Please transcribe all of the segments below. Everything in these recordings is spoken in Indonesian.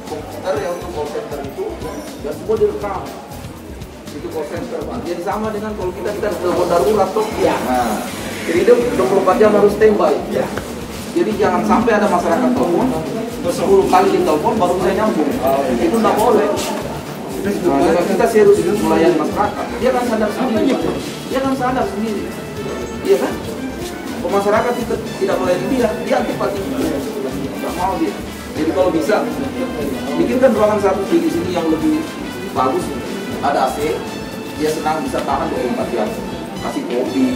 komputer yang untuk call center itu ya semua direkam. Itu call center, Pak. Jadi sama dengan kalau kita telepon darurat tuh. Ya. Nah, jadi dia 24 jam harus standby. Ya. Jadi jangan sampai ada masyarakat telepon 10 kali ditelepon baru saya nyambung. Itu nggak boleh. Nah, kita serius melayani masyarakat. Dia kan sadar sendiri. Dia kan sadar sendiri. Iya kan? Kalau masyarakat tidak melayani dia antipati. Nggak mau dia. Jadi kalau bisa, bikinkan ruangan satu di sini yang lebih bagus. Ada AC, dia senang bisa tahan 24 jam. Kasih kopi,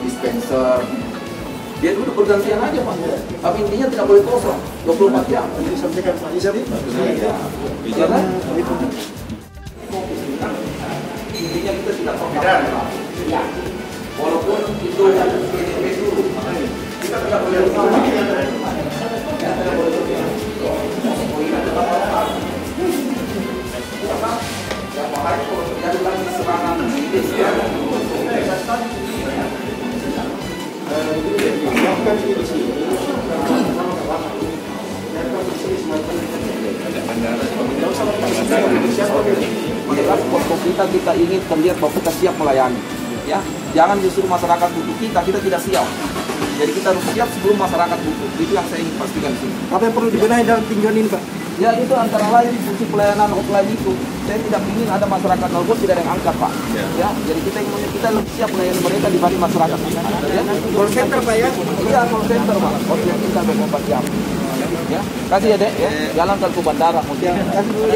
dispenser. Dia dulu bergantian aja Pak. Tapi intinya tidak boleh kosong 24 jam. Jadi sampaikan Pak Izari. Iya kan? Intinya kita tidak pernah. Ya. Walaupun itu PDP dulu, kita tidak boleh lupa. Kita tidak boleh lupa. Yang bahaya kalau terjadi lagi serangan medis ya. Kita ingin terlihat bahwa kita siap melayani, ya. Jangan justru masyarakat butuh kita tidak siap. Jadi kita harus siap sebelum masyarakat butuh. Itu yang saya ingin pastikan di sini. Apa yang perlu dibenahi dalam tinjauan ini Pak? Ya itu antara lain fungsi pelayanan hotline itu. Saya tidak ingin ada masyarakat nelpon tidak ada yang angkat Pak. Ya, jadi kita lebih siap melayani mereka dibanding masyarakat. Ya, Call center Pak ya? Iya call center Pak. Hotline kita 24 jam. Ya, kasih ya Dek. Ya. Jalan ke bandara. Ya, kasih dulu.